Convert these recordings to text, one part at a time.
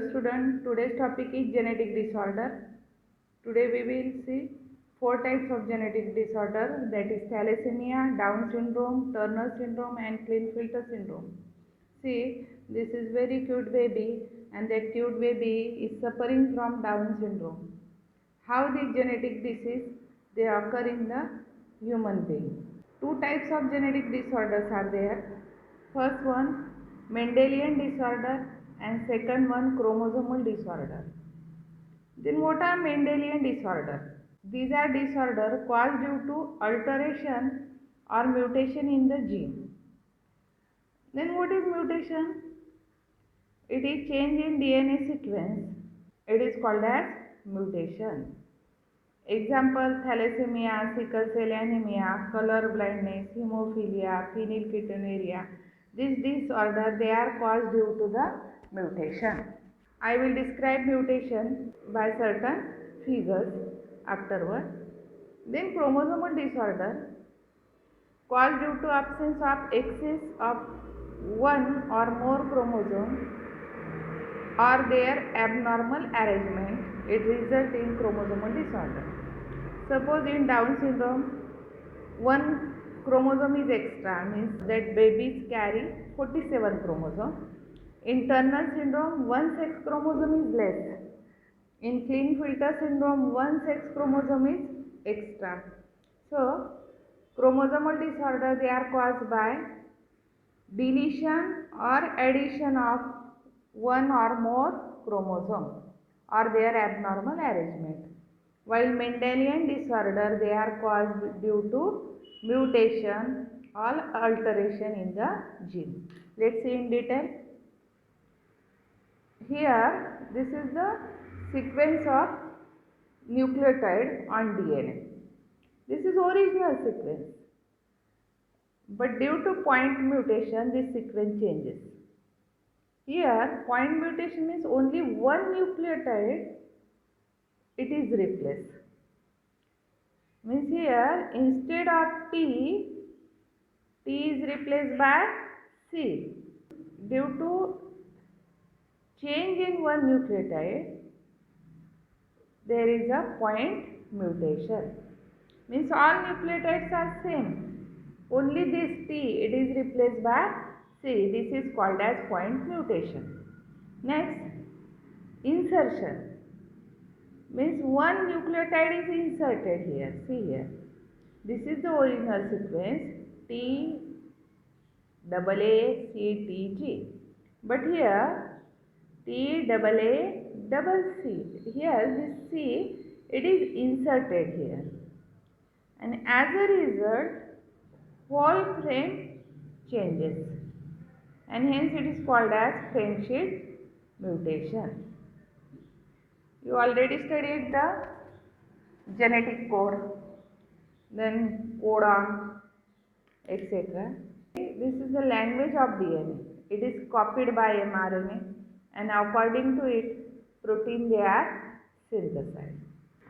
student, today's topic is genetic disorder. Today we will see four types of genetic disorder, that is thalassemia, Down syndrome, Turner syndrome and Klinefelter syndrome. See, this is very cute baby and that cute baby is suffering from Down syndrome. How these genetic disease they occur in the human being. Two types of genetic disorders are there. First one, Mendelian disorder and second one, chromosomal disorder. Then what are Mendelian disorder? These are disorder caused due to alteration or mutation in the gene. Then what is mutation? It is change in DNA sequence. It is called as mutation. Example, thalassemia, sickle cell anemia, color blindness, hemophilia, phenylketonuria. These disorders they are caused due to the mutation. I will describe mutation by certain figures afterward. Then chromosomal disorder caused due to absence of excess of one or more chromosome or their abnormal arrangement, it results in chromosomal disorder. Suppose in Down syndrome, one chromosome is extra, means that babies carry 47 chromosomes. In Turner syndrome, one sex chromosome is less. In Klinefelter syndrome, one sex chromosome is extra. So, chromosomal disorder they are caused by deletion or addition of one or more chromosome or their abnormal arrangement. While Mendelian disorder they are caused due to mutation or alteration in the gene. Let's see in detail. Here this is the sequence of nucleotide on DNA. This is original sequence. But due to point mutation this sequence changes. Here point mutation means only one nucleotide it is replaced. Means here instead of T is replaced by C. Due to change in one nucleotide there is a point mutation. Means all nucleotides are same. Only this T it is replaced by C. This is called as point mutation. Next, insertion. Means one nucleotide is inserted here. See here. This is the original sequence T double A C T G. But here T double A double C. Here this C it is inserted here. And as a result whole frame changes. And hence it is called as frameshift mutation. You already studied the genetic code, then codon, etc. This is the language of DNA. It is copied by mRNA and according to it, protein they are synthesized.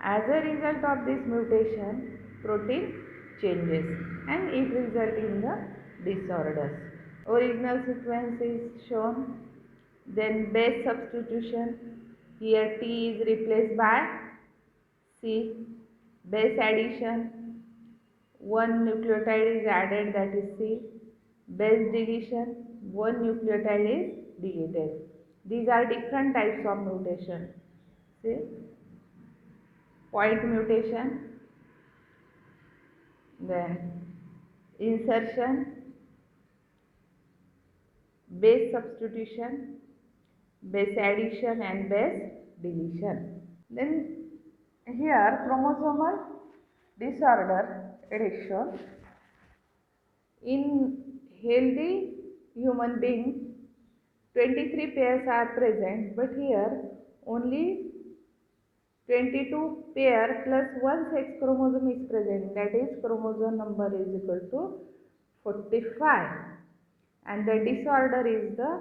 As a result of this mutation, protein changes and it results in the disorders. Original sequence is shown, then base substitution. Here T is replaced by C. Base addition, one nucleotide is added, that is C. Base deletion, one nucleotide is deleted. These are different types of mutation. See, point mutation, then insertion, base substitution, base addition and base deletion. Then here chromosomal disorder it is shown. In healthy human being 23 pairs are present, but here only 22 pair plus one sex chromosome is present, that is chromosome number is equal to 45 and the disorder is the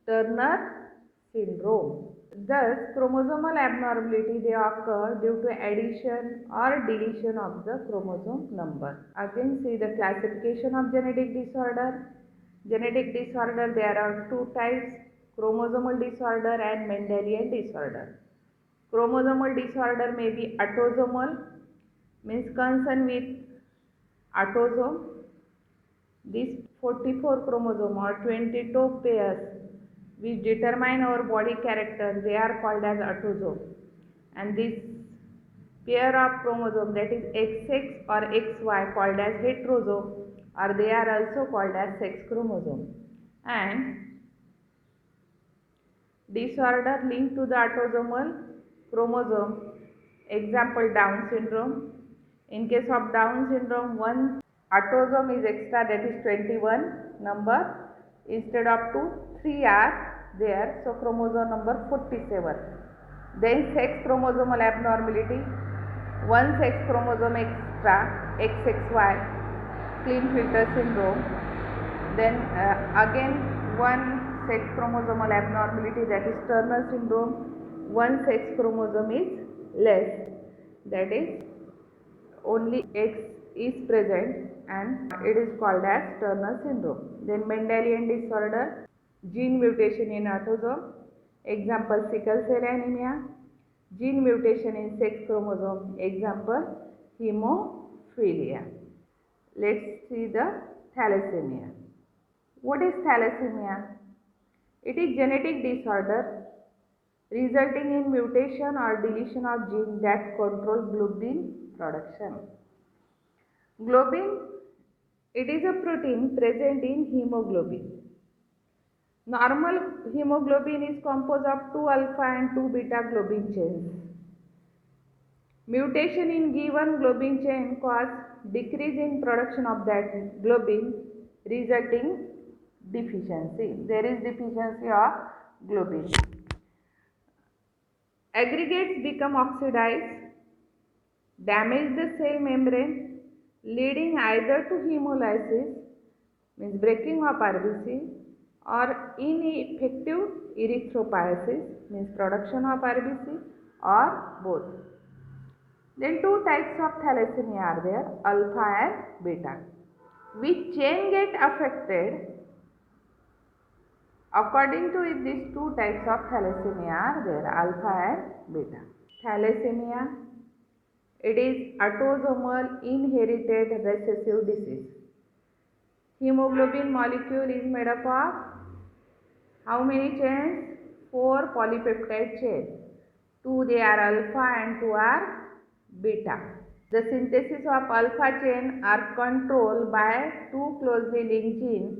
Turner syndrome. Thus chromosomal abnormality they occur due to addition or deletion of the chromosome number. Again see the classification of genetic disorder. Genetic disorder there are two types, chromosomal disorder and Mendelian disorder. Chromosomal disorder may be autosomal, means concern with autosome. These 44 chromosome or 22 pairs which determine our body character, they are called as autosome. And this pair of chromosome, that is XX or XY, called as heterosome, or they are also called as sex chromosome. And disorder linked to the autosomal chromosome, example Down syndrome. In case of Down syndrome, one autosome is extra, that is 21 number, instead of 2, 3 are there, so chromosome number 47. Then sex chromosomal abnormality, one sex chromosome extra, XXY, Klinefelter syndrome. Then again one sex chromosomal abnormality, that is Turner syndrome, one sex chromosome is less, that is only X is present, and it is called as Turner syndrome. Then Mendelian disorder, gene mutation in autosome, example sickle cell anemia, gene mutation in sex chromosome, example hemophilia. Let's see the thalassemia. What is thalassemia? It is genetic disorder resulting in mutation or deletion of gene that control globin production. Globin, it is a protein present in hemoglobin. Normal hemoglobin is composed of 2 alpha and 2 beta globin chains. Mutation in given globin chain cause decrease in production of that globin, resulting deficiency. There is deficiency of globin. Aggregates become oxidized, damage the cell membrane, leading either to hemolysis, means breaking of RBC, or ineffective erythropoiesis, means production of RBC, or both. Then two types of thalassemia are there, alpha and beta. Which chain get affected? According to it, these two types of thalassemia are there, alpha and beta. Thalassemia, it is autosomal inherited recessive disease. Hemoglobin molecule is made up of how many chains? 4 polypeptide chains. 2 they are alpha and 2 are beta. The synthesis of alpha chain are controlled by two closely linked genes,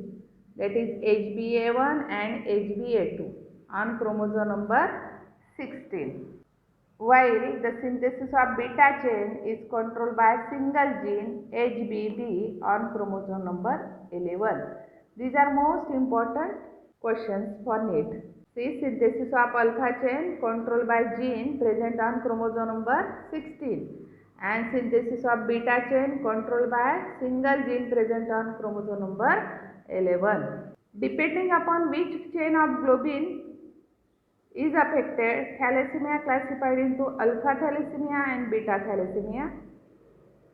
that is HBA1 and HBA2 on chromosome number 16. While the synthesis of beta chain is controlled by a single gene HBB on chromosome number 11. These are most important questions for NEET. See, synthesis of alpha chain controlled by gene present on chromosome number 16, and synthesis of beta chain controlled by single gene present on chromosome number 11. Depending upon which chain of globin is affected, thalassemia classified into alpha thalassemia and beta thalassemia.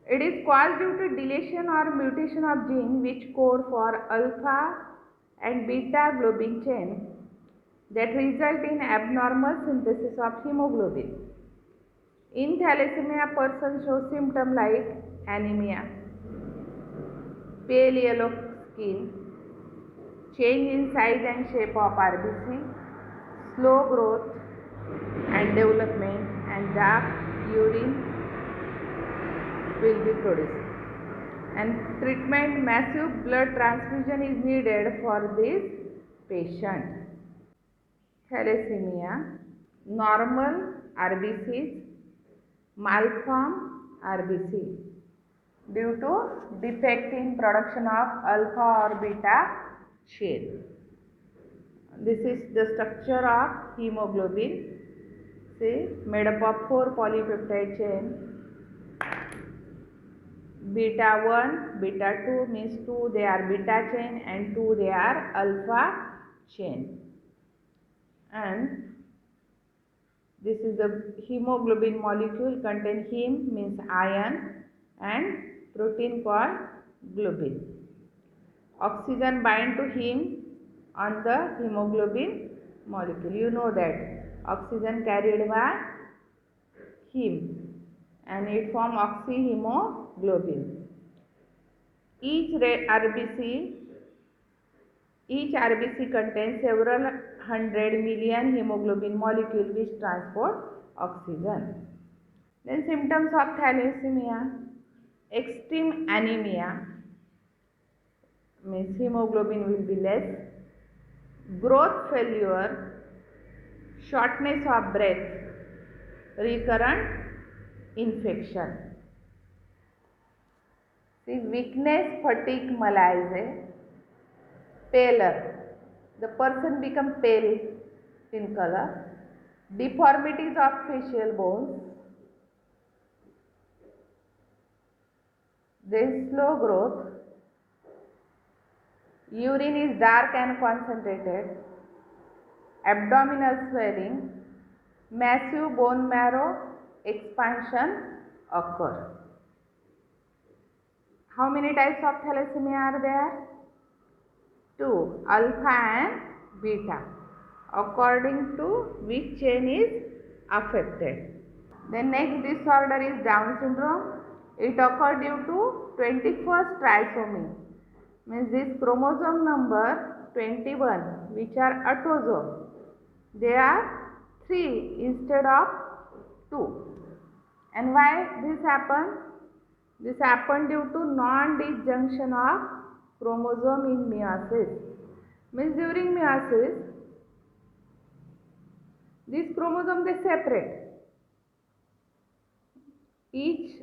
It is caused due to deletion or mutation of gene which code for alpha and beta globin chain that result in abnormal synthesis of hemoglobin. In thalassemia, person shows symptoms like anemia, pale yellow skin, change in size and shape of RBC, slow growth and development, and dark urine will be produced. And treatment, massive blood transfusion is needed for this patient. Thalassemia, normal RBCs, malformed RBC due to defect in production of alpha or beta chain. This is the structure of hemoglobin. See, made up of 4 polypeptide chain. Beta 1, beta 2 means 2 they are beta chain and 2 they are alpha chain. And this is the hemoglobin molecule, contain heme means iron and protein called globin. Oxygen bind to heme on the hemoglobin molecule. You know that oxygen carried by heme and it forms oxyhemoglobin. Each RBC contains several hundred million hemoglobin molecules which transport oxygen. Then symptoms of thalassemia: extreme anemia, means hemoglobin will be less, growth failure, shortness of breath, recurrent infection. See, weakness, fatigue, malaise, pallor. The person become pale in color. Deformities of facial bones. There is slow growth. Urine is dark and concentrated. Abdominal swelling. Massive bone marrow expansion occur. How many types of thalassemia are there? 2, alpha and beta, according to which chain is affected. The next disorder is Down syndrome. It occurs due to 21st trisomy, means this chromosome number 21, which are autosome, they are 3 instead of 2. And why this happens? This happens due to non-disjunction of chromosome in meiosis. Means during meiosis, these chromosomes they separate. Each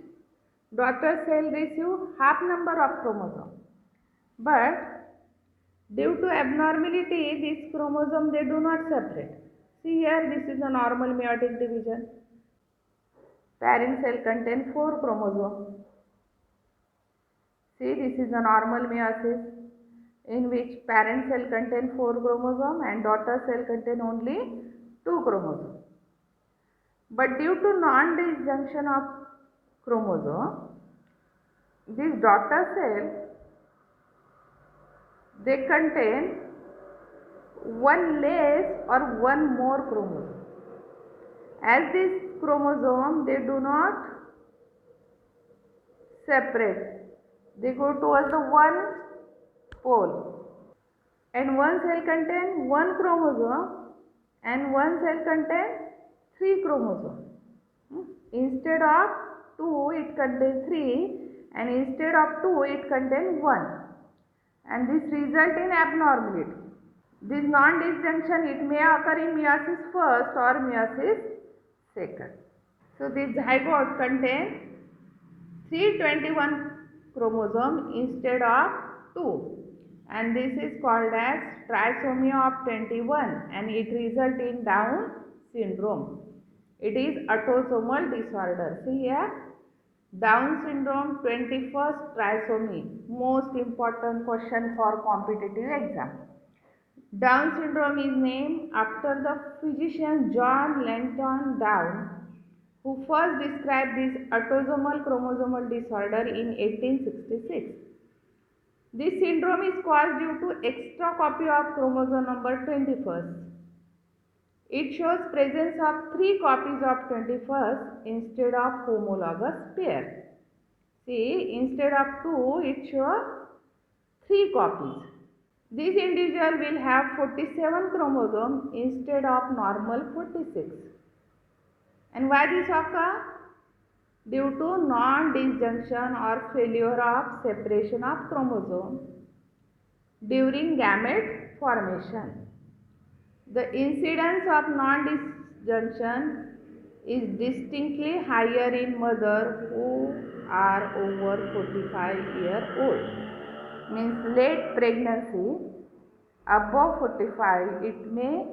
daughter cell receives half number of chromosomes. But due to abnormality, these chromosomes they do not separate. See here, this is a normal meiotic division. Parent cell contains 4 chromosomes. See, this is a normal meiosis in which parent cell contains 4 chromosomes and daughter cell contains only 2 chromosomes. But due to non-disjunction of chromosome, this daughter cell they contain one less or one more chromosome. As this chromosome they do not separate, they go towards the one pole, and one cell contains 1 chromosome and one cell contains 3 chromosomes. Instead of 2 it contains 3 and instead of 2 it contains 1, and this result in abnormality. This non-disjunction it may occur in meiosis first or meiosis second. So this zygote contains 321 chromosome instead of 2, and this is called as trisomy of 21 and it results in Down syndrome. It is autosomal disorder. See here, Down syndrome 21st trisomy, most important question for competitive exam. Down syndrome is named after the physician John Langton Down, who first described this autosomal chromosomal disorder in 1866. This syndrome is caused due to extra copy of chromosome number 21st. It shows presence of 3 copies of 21st instead of homologous pair. See, instead of 2, it shows 3 copies. This individual will have 47 chromosomes instead of normal 46. And why this occurs? Due to non-disjunction or failure of separation of chromosomes during gamete formation. The incidence of non-disjunction is distinctly higher in mothers who are over 45 years old. Means late pregnancy, above 45, it may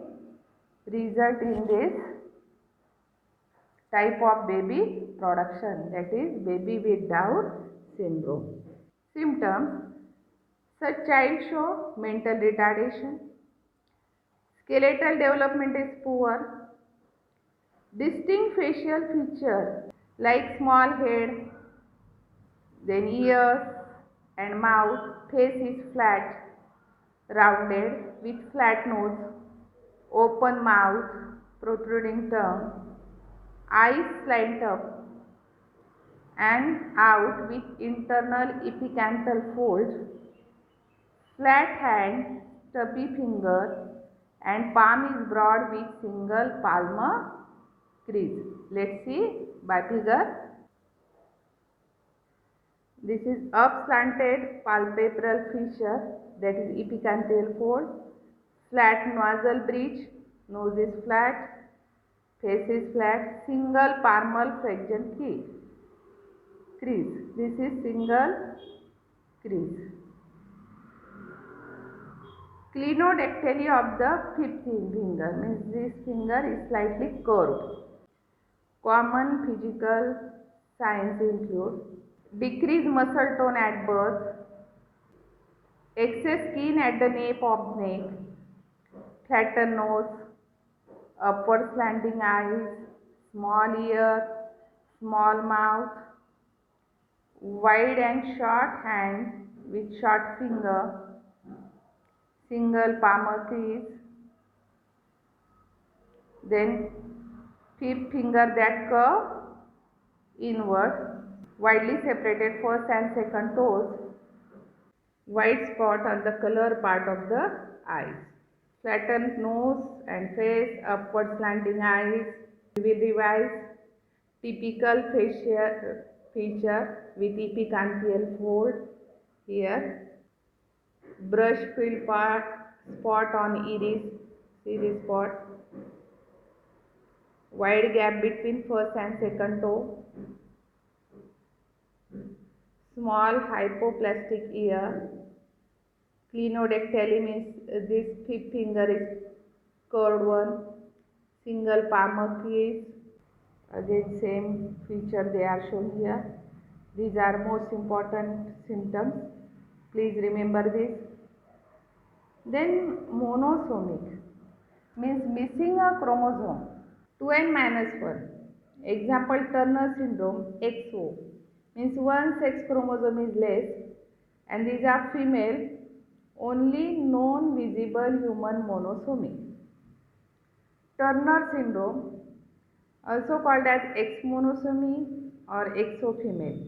result in this type of baby production, that is baby with Down syndrome. Symptoms: such child show mental retardation, skeletal development is poor, distinct facial features like small head, then ears and mouth, face is flat, rounded with flat nose, open mouth, protruding tongue, eyes slant up and out with internal epicanthal folds, flat hand, stubby finger, and palm is broad with single palmar crease. Let's see by figure. This is up-slanted palpebral fissure, that is epicanthal fold, flat nasal bridge, nose is flat, face is flat, single palmar fraction crease. This is single crease. Clinodactyly of the fifth finger means this finger is slightly curved. Common physical signs include decreased muscle tone at birth, excess skin at the nape of neck, flattened nose, upward slanting eyes, small ear, small mouth, wide and short hand with short finger, single palmar crease, then fifth finger that curve inward, widely separated first and second toes, white spot on the color part of the eyes, flattened nose and face, upward slanting eyes. We will revise typical facial feature with epicanthal fold here, brush filled spot on iris spot, wide gap between first and second toe, small hypoplastic ear. Clinodactyly means this fifth finger is curved one, single palmar crease. Again same feature they are shown here. These are most important symptoms. Please remember this. Then monosomic means missing a chromosome. 2n-1. Example Turner syndrome XO means one sex chromosome is less and these are female, only known visible human monosomy. Turner syndrome, also called as X monosomy or XO female.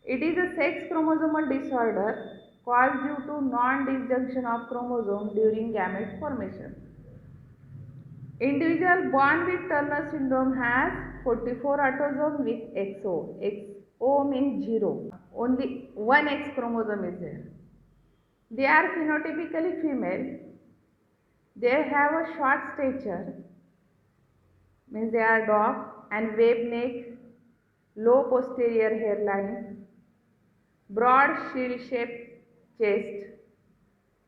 It is a sex chromosomal disorder caused due to non-disjunction of chromosome during gamete formation. Individual born with Turner syndrome has 44 autosomes with XO. XO means 0. Only one X chromosome is there. They are phenotypically female. They have a short stature, means they are dark, and wave neck, low posterior hairline, broad shield-shaped chest,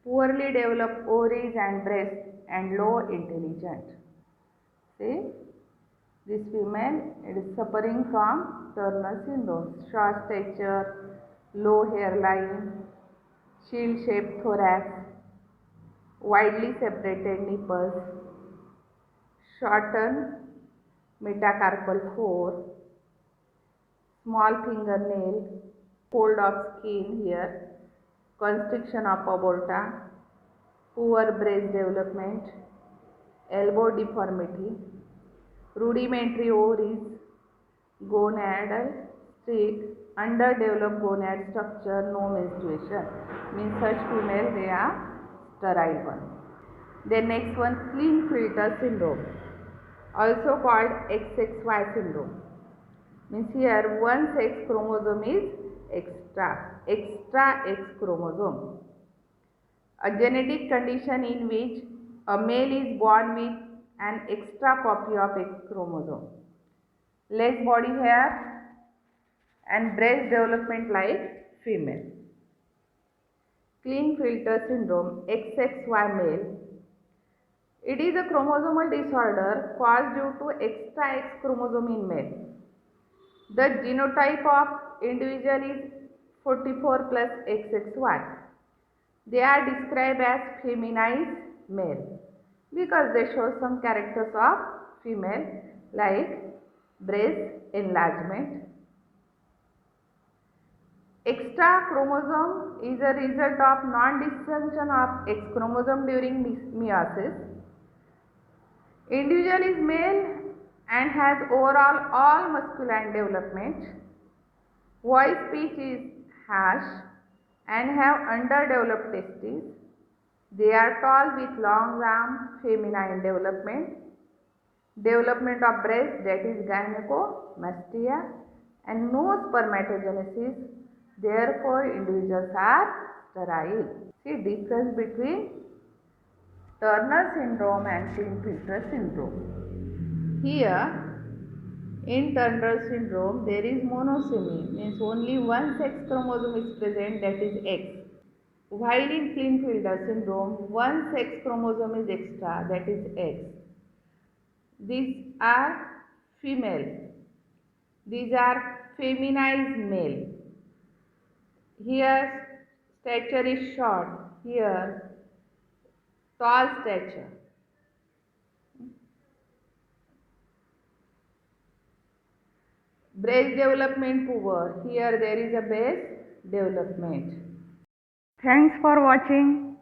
poorly developed ovaries and breast, and low intelligence. See, this female is suffering from Turner syndrome. Short stature, low hairline, shield-shaped thorax, widely separated nipples, shortened metacarpal core, small fingernail, fold of skin here, constriction of aorta, poor breast development, elbow deformity, rudimentary ovaries, gonadal streak, underdeveloped gonad structure, no menstruation. Means such female they are sterile one. Then next one, Klinefelter syndrome, also called XXY syndrome. Means here one sex chromosome is extra X chromosome. A genetic condition in which a male is born with an extra copy of X chromosome. Less body hair and breast development like female. Klinefelter syndrome, XXY male. It is a chromosomal disorder caused due to extra X chromosome in male. The genotype of individual is 44 plus XXY. They are described as feminized male because they show some characters of female like breast enlargement. Extra chromosome is a result of non-disjunction of X chromosome during meiosis. Individual is male and has overall all masculine development. Voice pitch is harsh and have underdeveloped testes. They are tall with long arm, feminine development. Development of breast, that is gynecomastia, and no spermatogenesis. Therefore, individuals are sterile. See difference between Turner syndrome and Klinefelter syndrome. Here, in Turner syndrome, there is monosomy, means only one sex chromosome is present, that is X. While in Klinefelter syndrome, one sex chromosome is extra, that is X. These are female. These are feminized male. Here stature is short. Here tall stature. Breast development poor. Here there is a breast development. Thanks for watching.